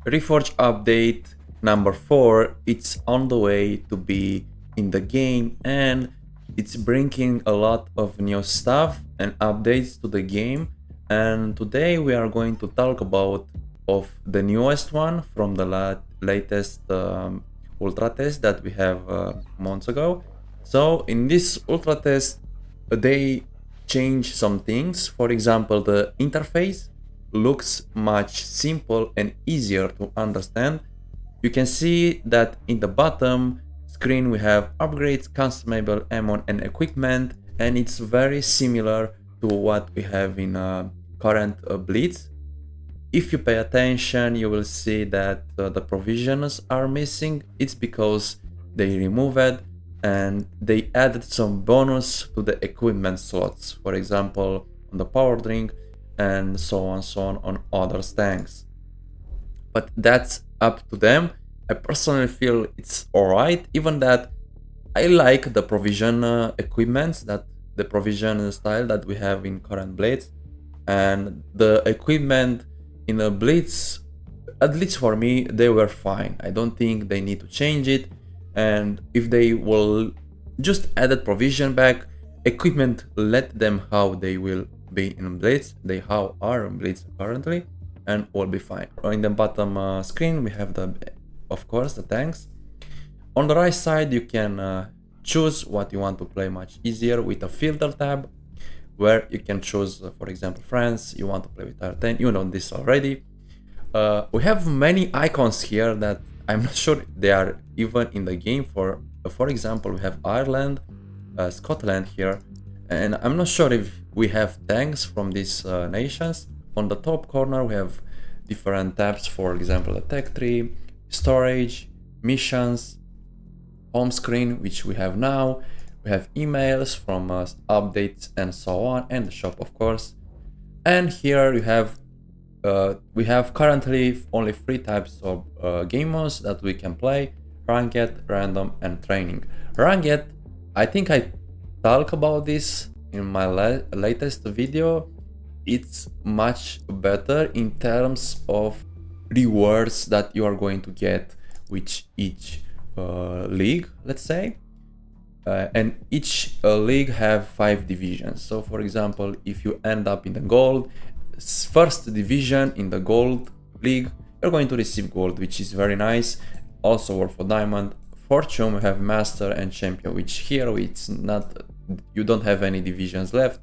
Reforge update number 4, it's on the way to be in the game, and it's bringing a lot of new stuff and updates to the game. And today we are going to talk about of the newest one from the latest ultra test that we have months ago. So in this ultra test they change some things. For example, the interface looks much simple and easier to understand. You can see that in the bottom screen we have upgrades, consumable, ammo and equipment, and it's very similar to what we have in current Blitz. If you pay attention, you will see that the provisions are missing. It's because they removed it and they added some bonus to the equipment slots, for example on the power drink and so on other tanks. But that's up to them. I personally feel it's alright, even that I like the provision equipments, that the provision style that we have in current Blitz, and the equipment in a Blitz, at least for me, they were fine. I don't think they need to change it, and if they will just add a provision back, equipment, let them how they will be in Blitz, they how are in Blitz currently, and will be fine. In the bottom screen we have of course the tanks. On the right side you can choose what you want to play much easier with a filter tab, where you can choose for example France, you want to play with R10, you know this already. We have many icons here that I'm not sure they are even in the game. For example, we have Ireland, Scotland here, and I'm not sure if we have tanks from these nations. On the top corner we have different tabs, for example the tech tree, storage, missions, home screen, which we have now. We have emails from updates and so on, and the shop of course. And here you have we have currently only 3 types of game modes that we can play: ranked, random and training. Ranked, I think I talk about this in my latest video. It's much better in terms of rewards that you are going to get with each league, let's say. And each league have 5 divisions. So for example, if you end up in the gold, first division in the gold league, you're going to receive gold, which is very nice. Also work for diamond. Fortune, we have master and champion, which here it's not, you don't have any divisions left,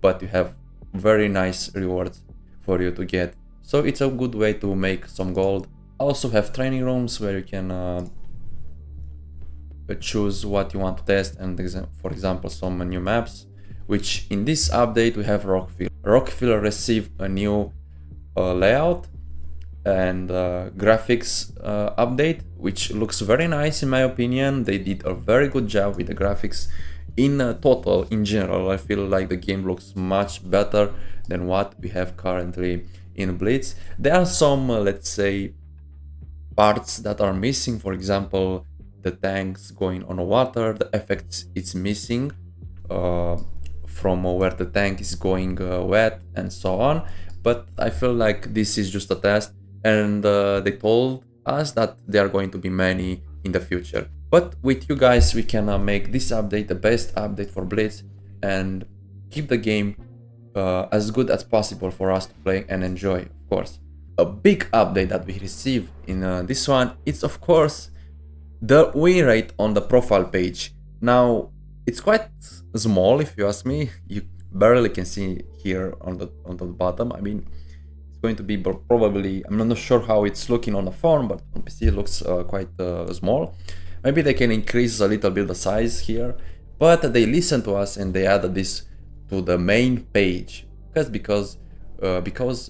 but you have very nice rewards for you to get. So it's a good way to make some gold. Also have training rooms where you can choose what you want to test, and for example some new maps, which in this update we have Rockfield. Rockfield received a new layout and graphics update, which looks very nice in my opinion. They did a very good job with the graphics. In total, in general, I feel like the game looks much better than what we have currently in Blitz. There are some let's say parts that are missing. For example, the tanks going on water, the effects it's missing from where the tank is going wet and so on. But I feel like this is just a test, and they told us that there are going to be many in the future. But with you guys we can make this update the best update for Blitz and keep the game as good as possible for us to play and enjoy, of course. A big update that we received in this one, it's of course the win rate on the profile page. Now it's quite small if you ask me. You barely can see here on the bottom. I mean, it's going to be probably, I'm not sure how it's looking on the phone, but on PC it looks quite small. Maybe they can increase a little bit the size here, but they listened to us and they added this to the main page, because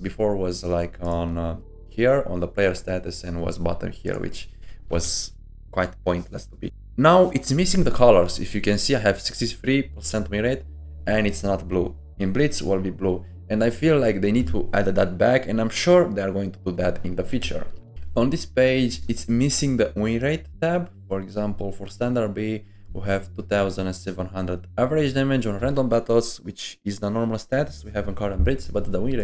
before was like on here on the player status and was button here, which was quite pointless to be. Now it's missing the colors. If you can see, I have 63% win rate and it's not blue. In Blitz will be blue, and I feel like they need to add that back, and I'm sure they are going to do that in the future. On this page it's missing the win rate tab. For example, for standard B we have 2700 average damage on random battles, which is the normal stats we have in current Blitz, but the win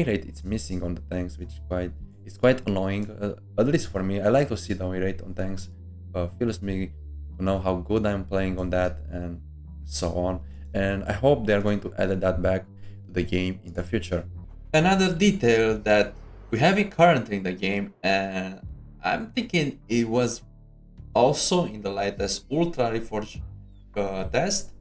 rate it's missing on the tanks, which It's quite annoying, at least for me. I like to see the win rate on tanks. Feels me to know how good I'm playing on that and so on. And I hope they're going to add that back to the game in the future. Another detail that we have it currently in the game, and I'm thinking it was also in the latest Ultra REFORGE test,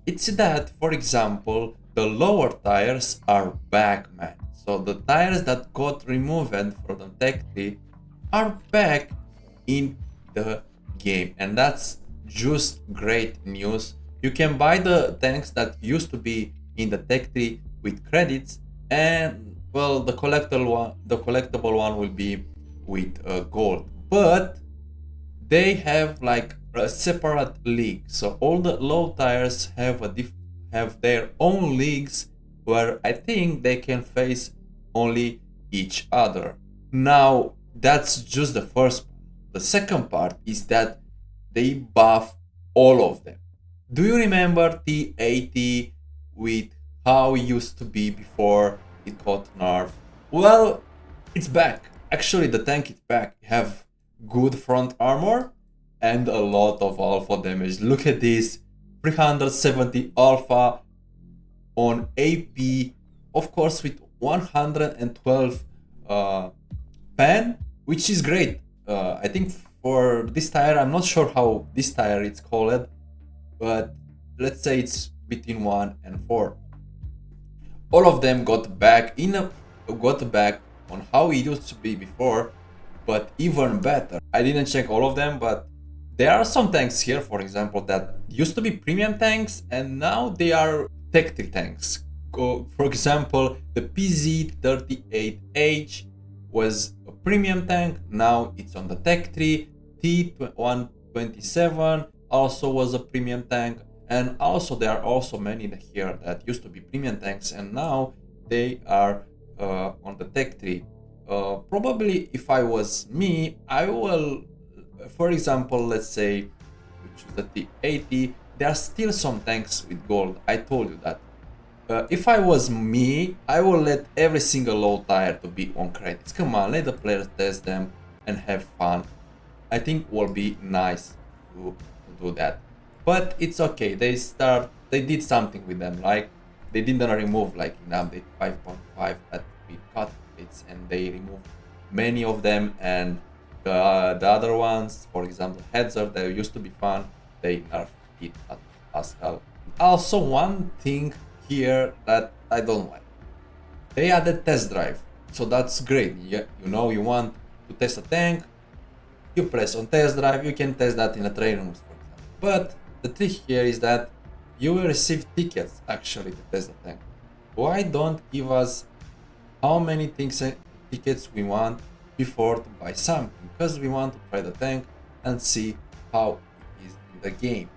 it's that, for example, the lower tires are back, man. So the tires that got removed from the tech tree are back in the game, and that's just great news. You can buy the tanks that used to be in the tech tree with credits, and well, the collectible one will be with gold. But they have like a separate league, so all the low tires have their own leagues where I think they can face only each other. Now that's just the first part. The second part is that they buff all of them. Do you remember T80 with how it used to be before it got nerfed? Well, it's back. Actually, the tank is back. You have good front armor and a lot of alpha damage. Look at this, 370 alpha on AP, of course with 112 pen, which is great. I think for this tire, I'm not sure how this tire is called, but let's say it's between 1 and 4. All of them got back on how it used to be before, but even better. I didn't check all of them, but there are some tanks here, for example, that used to be premium tanks and now they are tech tree tanks. For example, the PZ38H was a premium tank, now it's on the tech tree. T127 also was a premium tank, and also there are also many here that used to be premium tanks and now they are on the tech tree. Probably if I was me, I will, for example, let's say which is the T80, there are still some tanks with gold, I told you that. If I was me, I will let every single low tire to be on credits. Come on, let the players test them and have fun. I think will be nice to do that. But it's okay, they did something with them, like they didn't remove, like in update 5.5 that we cut it, and they removed many of them, and the other ones, for example heads up, that used to be fun, they nerfed it as hell. Also, one thing here that I don't like, they added test drive, so that's great. You know, you want to test a tank, you press on test drive, you can test that in a training room, for example. But the trick here is that you will receive tickets actually to test the tank. Why don't give us how many tickets we want before to buy something? Because we want to try the tank and see how it is in the game.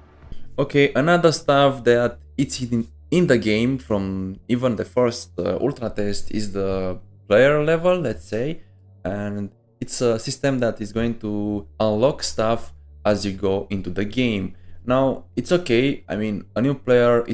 Okay, another stuff that it's in the game from even the first ultra test is the player level, let's say, and it's a system that is going to unlock stuff as you go into the game. Now it's okay, I mean, a new player,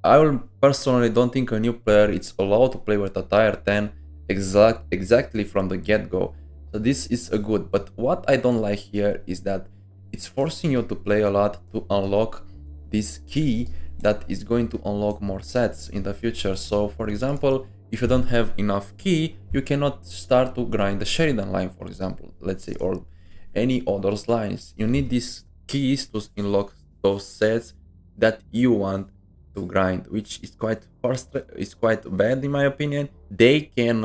I will personally don't think a new player is allowed to play with a tier 10 exactly from the get-go. So this is a good, but what I don't like here is that it's forcing you to play a lot to unlock this key that is going to unlock more sets in the future. So for example, if you don't have enough key, you cannot start to grind the Sheridan line, for example, let's say, or any others lines. You need these keys to unlock those sets that you want to grind, which is quite bad in my opinion. They can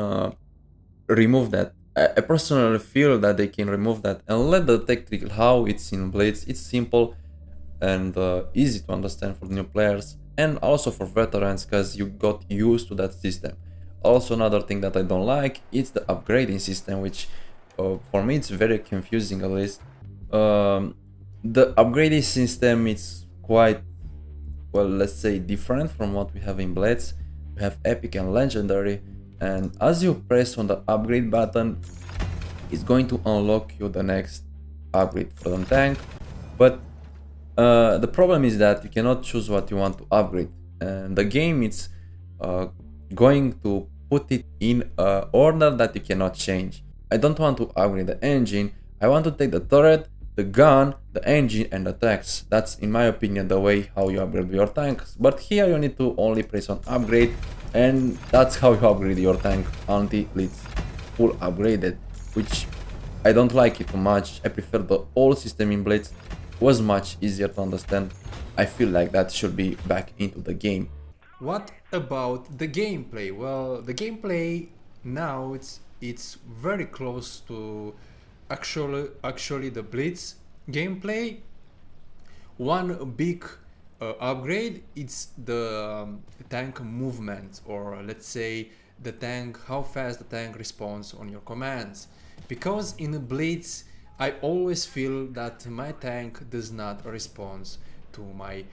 remove that. I personally feel that they can remove that and let the tactical how it's in Blitz. It's simple and easy to understand for new players and also for veterans, because you got used to that system. Also, another thing that I don't like is the upgrading system, which for me it's very confusing, at least. The upgrading system is quite, well, let's say, different from what we have in Blitz. We have epic and legendary, and as you press on the upgrade button, it's going to unlock you the next upgrade for the tank. But the problem is that you cannot choose what you want to upgrade, and the game is going to put it in an order that you cannot change. I don't want to upgrade the engine, I want to take the turret, the gun, the engine and the text. That's in my opinion the way how you upgrade your tanks. But here you need to only press on upgrade, and that's how you upgrade your tank until it's full upgraded, which I don't like it too much. I prefer the old system in Blitz. It was much easier to understand. I feel like that should be back into the game. What about the gameplay? Well, the gameplay now it's very close to actually the Blitz gameplay. One big upgrade, it's the tank movement, or let's say the tank, how fast the tank responds on your commands. Because in Blitz I always feel that my tank does not respond to my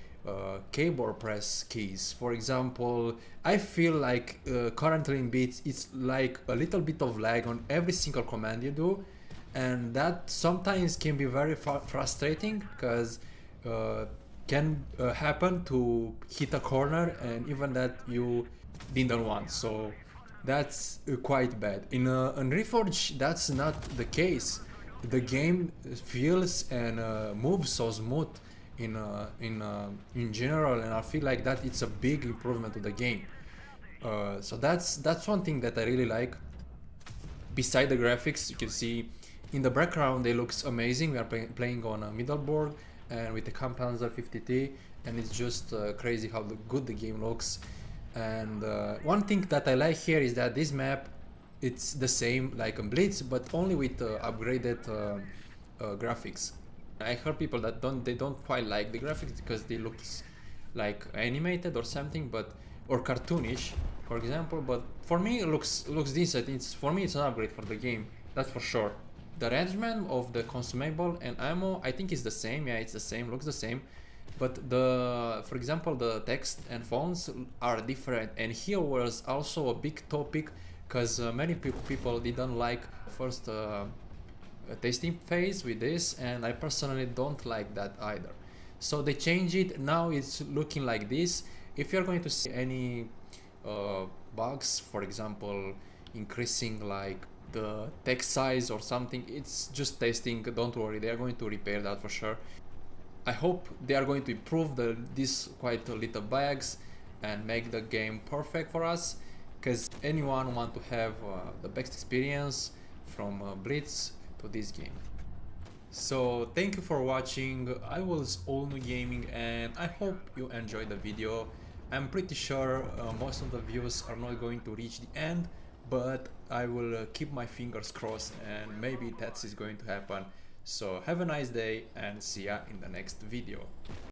keyboard press keys. For example, I feel like currently in Blitz it's like a little bit of lag on every single command you do, and that sometimes can be very frustrating because can happen to hit a corner and even that you didn't want. So that's quite bad. In Reforged, that's not the case. The game feels and moves so smooth in general, and I feel like that it's a big improvement to the game. So that's one thing that I really like. Beside the graphics, you can see in the background they looks amazing. We are playing on a middle board and with the Kampfpanzer 50T, and it's just crazy how good the game looks. And one thing that I like here is that this map, it's the same like in Blitz, but only with upgraded graphics. I heard people that don't quite like the graphics because they look like animated or something, but or cartoonish, for example. But for me, it looks decent. For me, it's an upgrade for the game. That's for sure. The arrangement of the consumable and ammo, I think is the same. Yeah, it's the same. Looks the same. But for example, the text and fonts are different. And here was also a big topic because many people didn't like first testing phase with this, and I personally don't like that either. So they changed it. Now it's looking like this. If you're going to see any bugs, for example, increasing like the text size or something, it's just testing. Don't worry, they are going to repair that for sure. I hope they are going to improve these quite little bugs and make the game perfect for us, because anyone want to have the best experience from Blitz to this game. So thank you for watching. I was Olnu Gaming and I hope you enjoyed the video. I'm pretty sure most of the views are not going to reach the end, but I will keep my fingers crossed and maybe that is going to happen. So have a nice day and see ya in the next video.